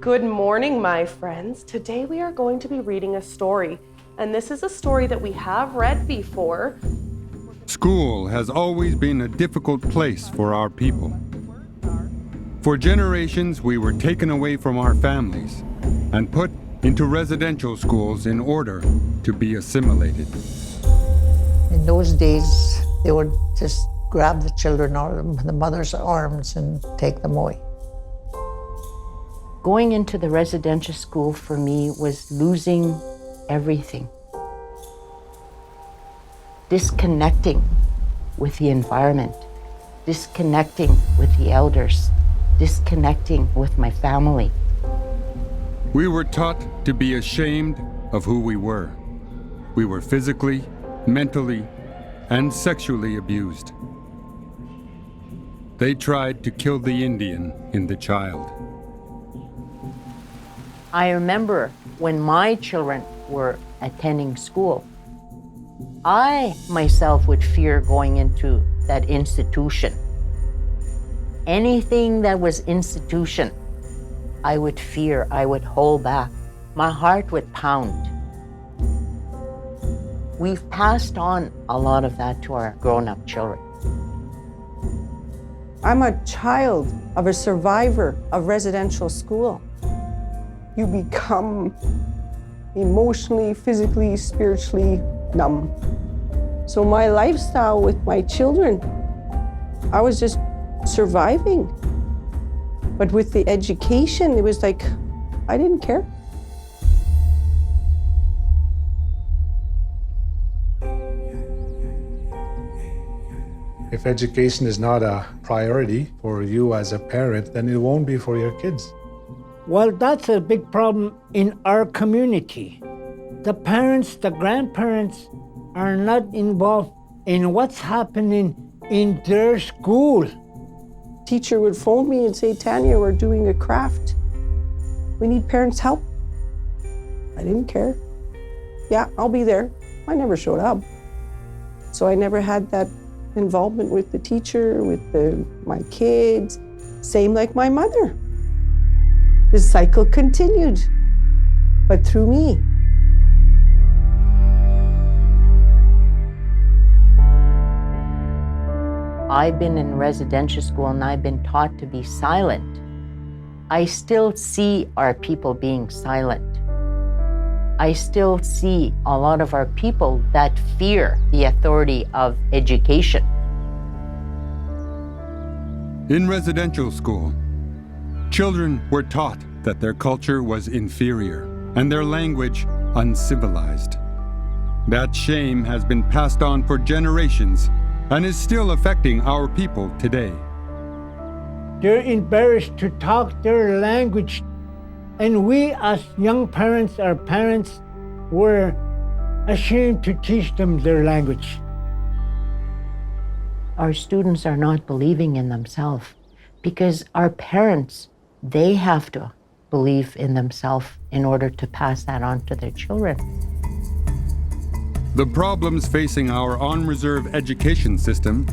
Good morning, my friends. Today we are going to be reading a story, and this is a story that we have read before. School has always been a difficult place for our people. For generations, we were taken away from our families and put into residential schools in order to be assimilated. In those days, they would just grab the children out of the mother's arms and take them away. Going into the residential school for me was losing everything. Disconnecting with the environment, disconnecting with the elders, disconnecting with my family. We were taught to be ashamed of who we were. We were physically, mentally, and sexually abused. They tried to kill the Indian in the child. I remember when my children were attending school, I myself would fear going into that institution. Anything that was institution, I would fear, I would hold back. My heart would pound. We've passed on a lot of that to our grown-up children. I'm a child of a survivor of residential school. You become emotionally, physically, spiritually numb. So my lifestyle with my children, I was just surviving. But with the education, it was like, I didn't care. If education is not a priority for you as a parent, then it won't be for your kids. Well, that's a big problem in our community. The parents, the grandparents are not involved in what's happening in their school. Teacher would phone me and say, Tanya, we're doing a craft. We need parents' help. I didn't care. Yeah, I'll be there. I never showed up. So I never had that involvement with the teacher, with my kids. Same like my mother. The cycle continued, but through me. I've been in residential school and I've been taught to be silent. I still see our people being silent. I still see a lot of our people that fear the authority of education. In residential school, children were taught that their culture was inferior and their language uncivilized. That shame has been passed on for generations and is still affecting our people today. They're embarrassed to talk their language. And we as young parents, our parents, were ashamed to teach them their language. Our students are not believing in themselves because our parents, they have to believe in themselves in order to pass that on to their children. The problems facing our on-reserve education system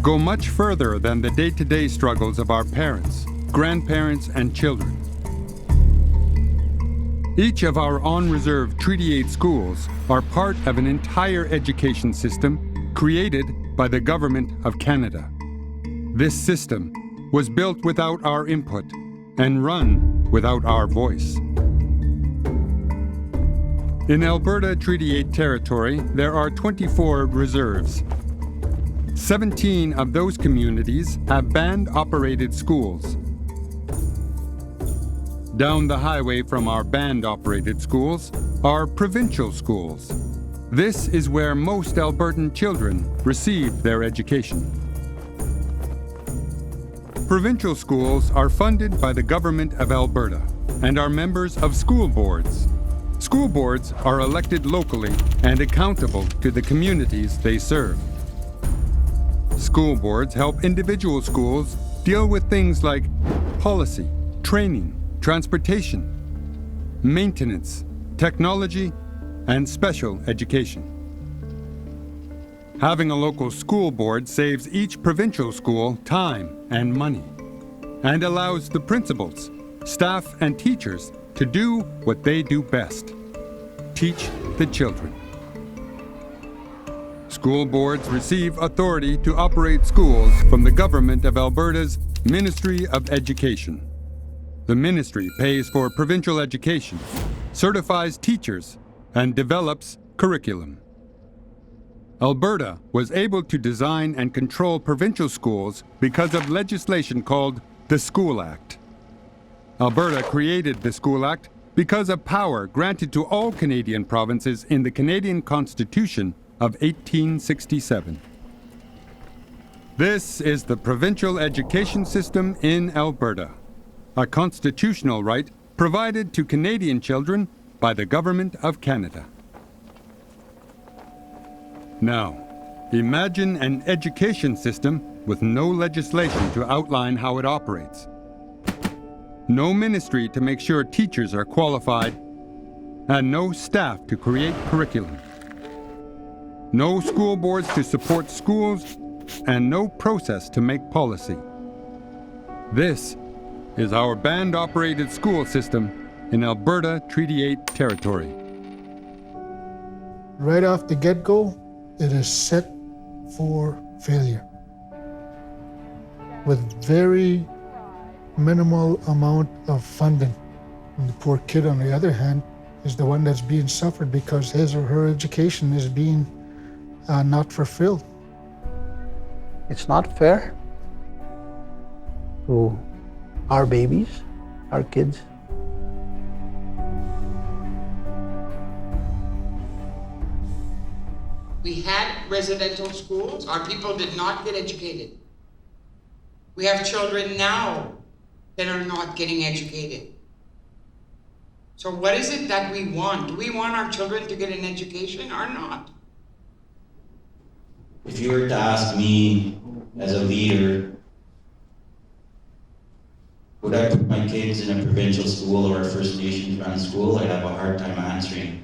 go much further than the day-to-day struggles of our parents, grandparents, and children. Each of our on-reserve Treaty 8 schools are part of an entire education system created by the Government of Canada. This system was built without our input and run without our voice. In Alberta Treaty 8 territory, there are 24 reserves. 17 of those communities have band-operated schools. Down the highway from our band-operated schools are provincial schools. This is where most Albertan children receive their education. Provincial schools are funded by the Government of Alberta and are members of school boards. School boards are elected locally and accountable to the communities they serve. School boards help individual schools deal with things like policy, training, transportation, maintenance, technology, and special education. Having a local school board saves each provincial school time and money, and allows the principals staff, and teachers to do what they do best: teach the children. School boards receive authority to operate schools from the Government of Alberta's Ministry of Education. The ministry pays for provincial education, certifies teachers, and develops curriculum. Alberta was able to design and control provincial schools because of legislation called the School Act. Alberta created the School Act because of power granted to all Canadian provinces in the Canadian Constitution of 1867. This is the provincial education system in Alberta, a constitutional right provided to Canadian children by the Government of Canada. Now, imagine an education system with no legislation to outline how it operates. No ministry to make sure teachers are qualified, and no staff to create curriculum. No school boards to support schools, and no process to make policy. This is our band-operated school system in Alberta Treaty 8 territory. Right off the get-go, it is set for failure with very minimal amount of funding. And the poor kid, on the other hand, is the one that's being suffered because his or her education is being not fulfilled. It's not fair to our babies, our kids. We had residential schools. Our people did not get educated. We have children now that are not getting educated. So what is it that we want? Do we want our children to get an education or not? If you were to ask me as a leader, would I put my kids in a provincial school or a First Nations run school, I'd have a hard time answering.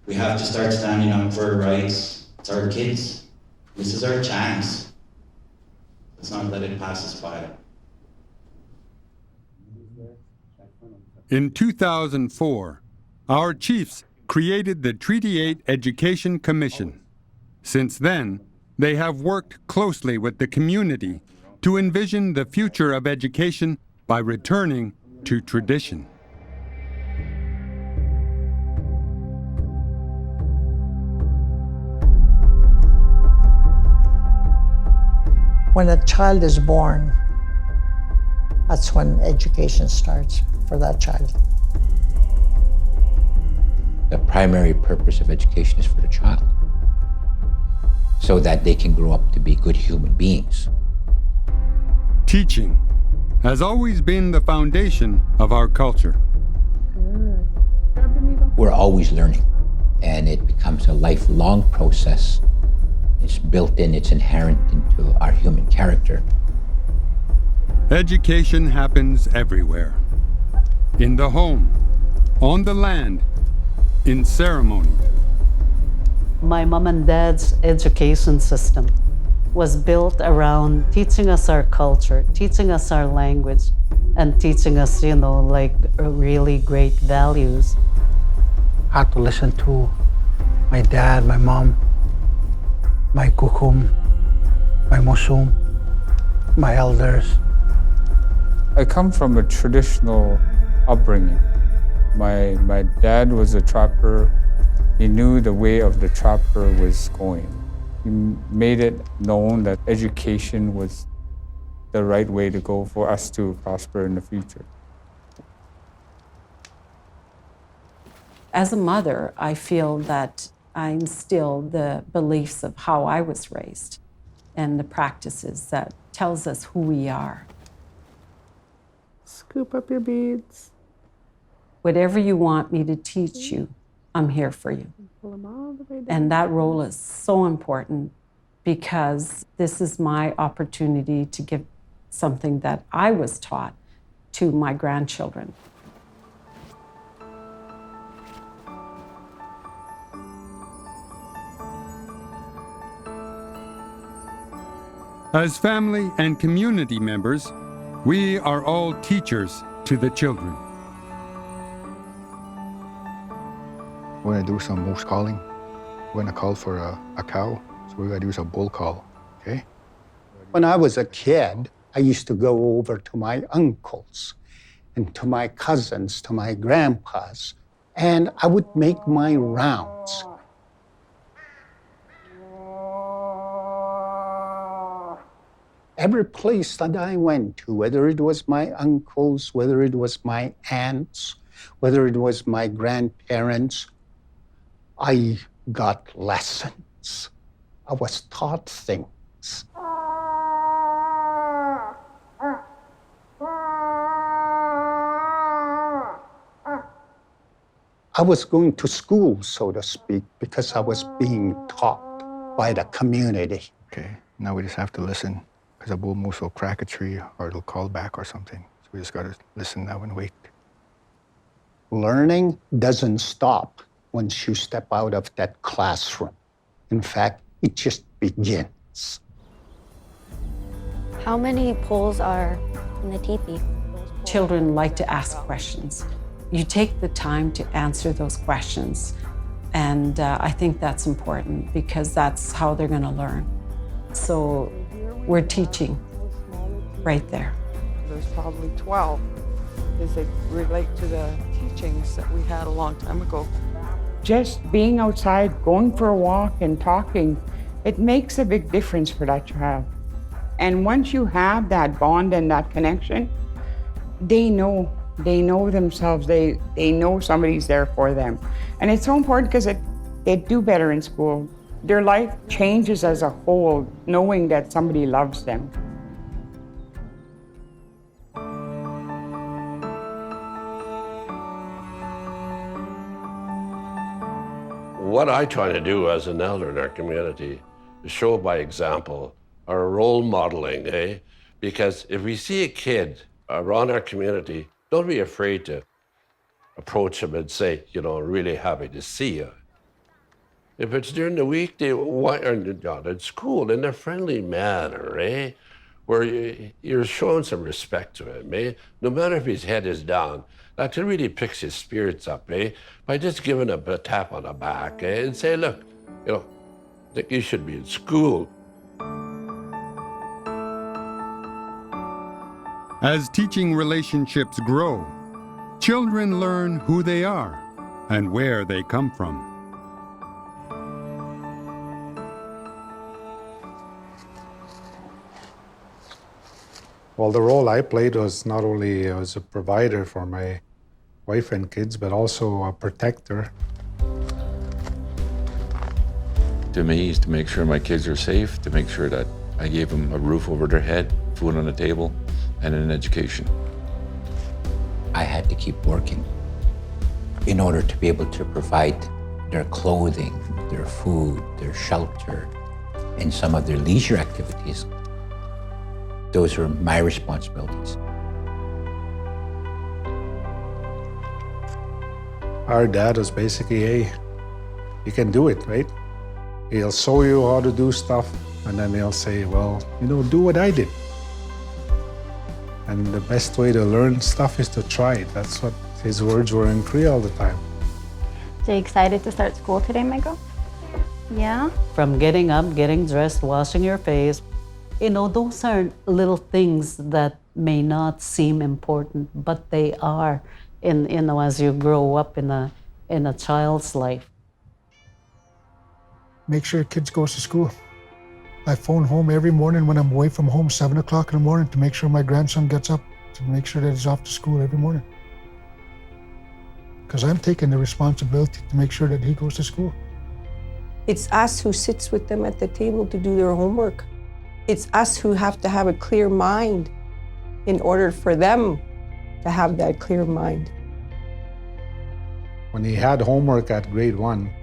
We have to start standing up for our rights. It's our kids. This is our chance. Let's not let it pass us by. In 2004, our chiefs created the Treaty 8 Education Commission. Since then, they have worked closely with the community to envision the future of education by returning to tradition. When a child is born, that's when education starts for that child. The primary purpose of education is for the child, so that they can grow up to be good human beings. Teaching has always been the foundation of our culture. We're always learning, and it becomes a lifelong process. It's built in, it's inherent into our human character. Education happens everywhere. In the home, on the land, in ceremony. My mom and dad's education system was built around teaching us our culture, teaching us our language, and teaching us, really great values. I had to listen to my dad, my mom, my kukum, my mosum, my elders. I come from a traditional upbringing. My dad was a trapper. He knew the way of the trapper was going. He made it known that education was the right way to go for us to prosper in the future. As a mother, I feel that I instill the beliefs of how I was raised and the practices that tells us who we are. Scoop up your beads. Whatever you want me to teach you, I'm here for you. Pull them all the way down. And that role is so important because this is my opportunity to give something that I was taught to my grandchildren. As family and community members, we are all teachers to the children. We're going to do some moose calling. We're going to call for a cow, so we're going to use a bull call, okay? When I was a kid, I used to go over to my uncles and to my cousins, to my grandpas, and I would make my rounds. Every place that I went to, whether it was my uncles, whether it was my aunts, whether it was my grandparents, I got lessons. I was taught things. I was going to school, so to speak, because I was being taught by the community. Okay, now we just have to listen, because a bull moose will crack a tree or it'll call back or something. So we just got to listen now and wait. Learning doesn't stop once you step out of that classroom. In fact, it just begins. How many poles are in the teepee? Children like to ask questions. You take the time to answer those questions. And I think that's important because that's how they're going to learn. So we're teaching right there. There's probably 12 because they relate to the teachings that we had a long time ago. Just being outside, going for a walk and talking, it makes a big difference for that child. And once you have that bond and that connection, they know themselves, they know somebody's there for them. And it's so important because they do better in school. Their life changes as a whole, knowing that somebody loves them. What I try to do as an elder in our community is show by example, our role modeling, Because if we see a kid around our community, don't be afraid to approach them and say, really happy to see you. If it's during the week, at school, in a friendly manner, where you're showing some respect to him, no matter if his head is down, that really picks his spirits up, by just giving him a tap on the back, and say, look, I think you should be in school. As teaching relationships grow, children learn who they are and where they come from. Well, the role I played was not only as a provider for my wife and kids, but also a protector. To me, is to make sure my kids are safe, to make sure that I gave them a roof over their head, food on the table, and an education. I had to keep working in order to be able to provide their clothing, their food, their shelter, and some of their leisure activities. Those were my responsibilities. Our dad was basically, hey, you can do it, right? He'll show you how to do stuff, and then he'll say, well, do what I did. And the best way to learn stuff is to try it. That's what his words were in Cree all the time. So you excited to start school today, Michael? Yeah? From getting up, getting dressed, washing your face, those are little things that may not seem important, but they are as you grow up in a child's life. Make sure kids goes to school. I phone home every morning when I'm away from home, 7 o'clock in the morning, to make sure my grandson gets up, to make sure that he's off to school every morning. Because I'm taking the responsibility to make sure that he goes to school. It's us who sits with them at the table to do their homework. It's us who have to have a clear mind in order for them to have that clear mind. When he had homework at grade 1,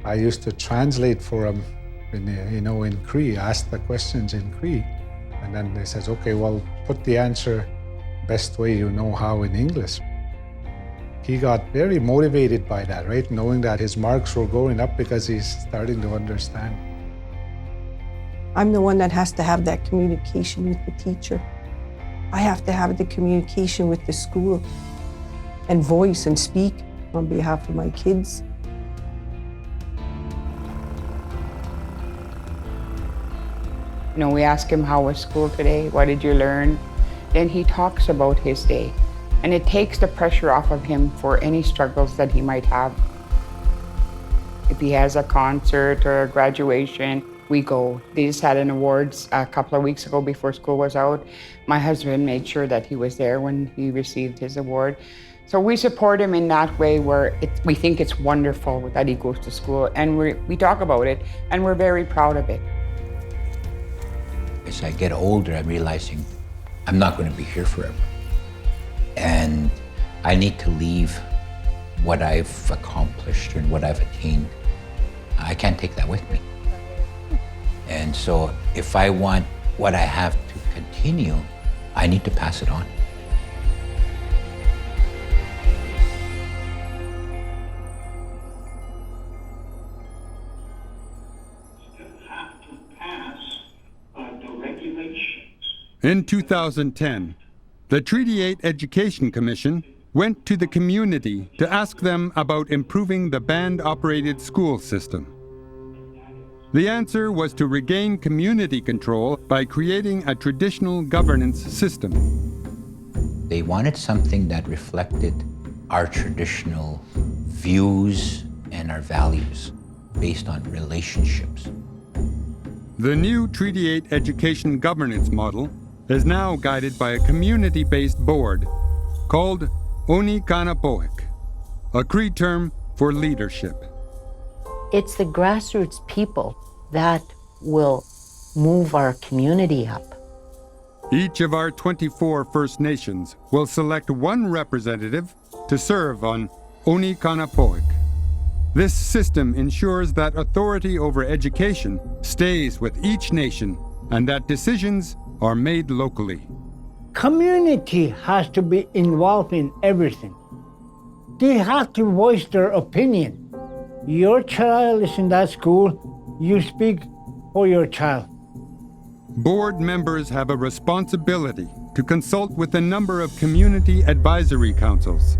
I used to translate for him in Cree, ask the questions in Cree. And then they says, okay, well, put the answer best way you know how in English. He got very motivated by that, right? Knowing that his marks were going up because he's starting to understand. I'm the one that has to have that communication with the teacher. I have to have the communication with the school and voice and speak on behalf of my kids. You know, we ask him, how was school today? What did you learn? Then he talks about his day. And it takes the pressure off of him for any struggles that he might have. If he has a concert or a graduation, we go. They just had an awards a couple of weeks ago before school was out. My husband made sure that he was there when he received his award. So we support him in that way where we think it's wonderful that he goes to school, and we talk about it, and we're very proud of it. As I get older, I'm realizing I'm not going to be here forever. And I need to leave what I've accomplished and what I've attained. I can't take that with me. And so if I want what I have to continue, I need to pass it on. In 2010, the Treaty 8 Education Commission went to the community to ask them about improving the band-operated school system. The answer was to regain community control by creating a traditional governance system. They wanted something that reflected our traditional views and our values based on relationships. The new Treaty 8 education governance model is now guided by a community-based board called Oni Kanapoik, a Cree term for leadership. It's the grassroots people that will move our community up. Each of our 24 First Nations will select one representative to serve on Oni Kanapoik. This system ensures that authority over education stays with each nation and that decisions are made locally. Community has to be involved in everything. They have to voice their opinion. Your child is in that school, you speak for your child. Board members have a responsibility to consult with a number of community advisory councils,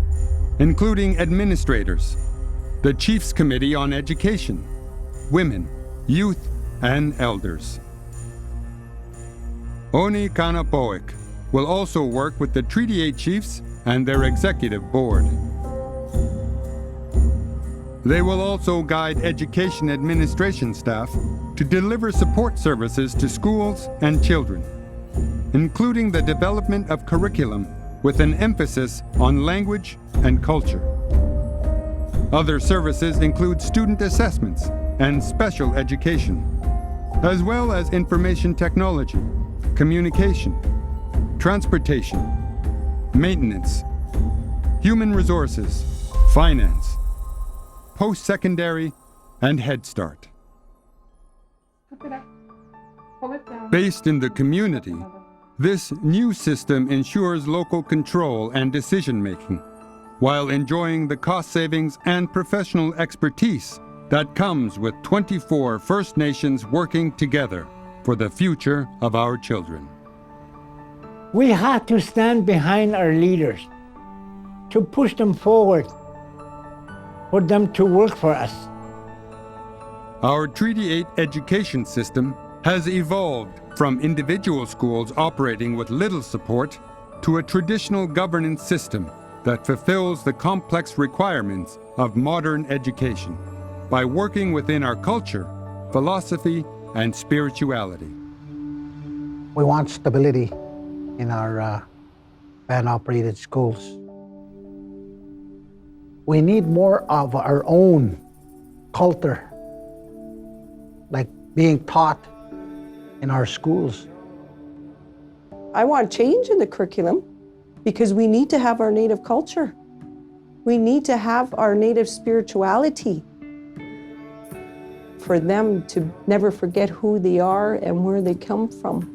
including administrators, the Chiefs Committee on Education, Women, Youth, and Elders. Oni Kanapoik will also work with the Treaty 8 Chiefs and their executive board. They will also guide education administration staff to deliver support services to schools and children, including the development of curriculum with an emphasis on language and culture. Other services include student assessments and special education, as well as information technology, communication, transportation, maintenance, human resources, finance, post-secondary, and Head Start. Based in the community, this new system ensures local control and decision-making, while enjoying the cost savings and professional expertise that comes with 24 First Nations working together for the future of our children. We have to stand behind our leaders to push them forward, for them to work for us. Our Treaty 8 education system has evolved from individual schools operating with little support to a traditional governance system that fulfills the complex requirements of modern education by working within our culture, philosophy, and spirituality. We want stability in our band-operated schools. We need more of our own culture, like being taught in our schools. I want change in the curriculum because we need to have our native culture. We need to have our native spirituality for them to never forget who they are and where they come from.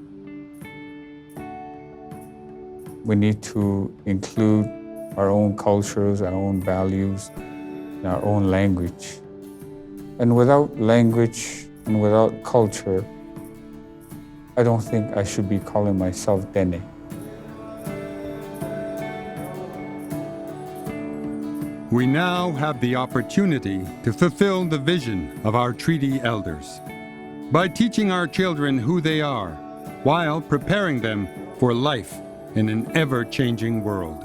We need to include our own cultures, our own values, and our own language. And without language and without culture, I don't think I should be calling myself Dene. We now have the opportunity to fulfill the vision of our treaty elders by teaching our children who they are while preparing them for life in an ever-changing world.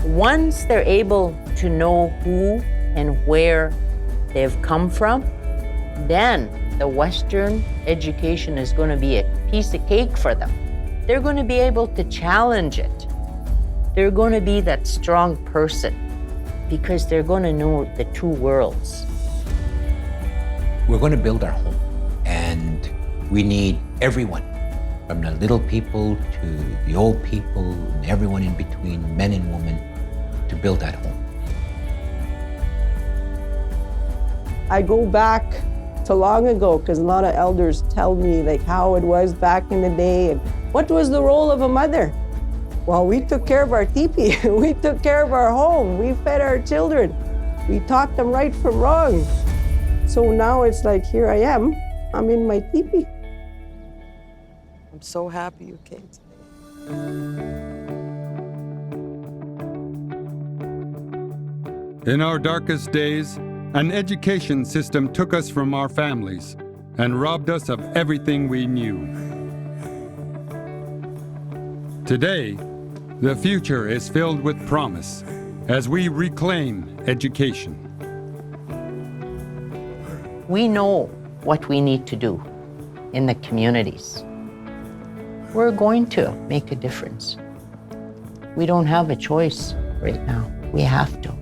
Once they're able to know who and where they've come from, then the Western education is going to be a piece of cake for them. They're going to be able to challenge it. They're going to be that strong person because they're going to know the two worlds. We're going to build our home, and we need everyone, from the little people to the old people and everyone in between, men and women, to build that home. I go back to long ago because a lot of elders tell me like how it was back in the day and what was the role of a mother. Well, we took care of our teepee. We took care of our home. We fed our children. We taught them right from wrong. So now it's like, here I am. I'm in my teepee. I'm so happy you came today. In our darkest days, an education system took us from our families and robbed us of everything we knew. Today, the future is filled with promise as we reclaim education. We know what we need to do in the communities. We're going to make a difference. We don't have a choice right now. We have to.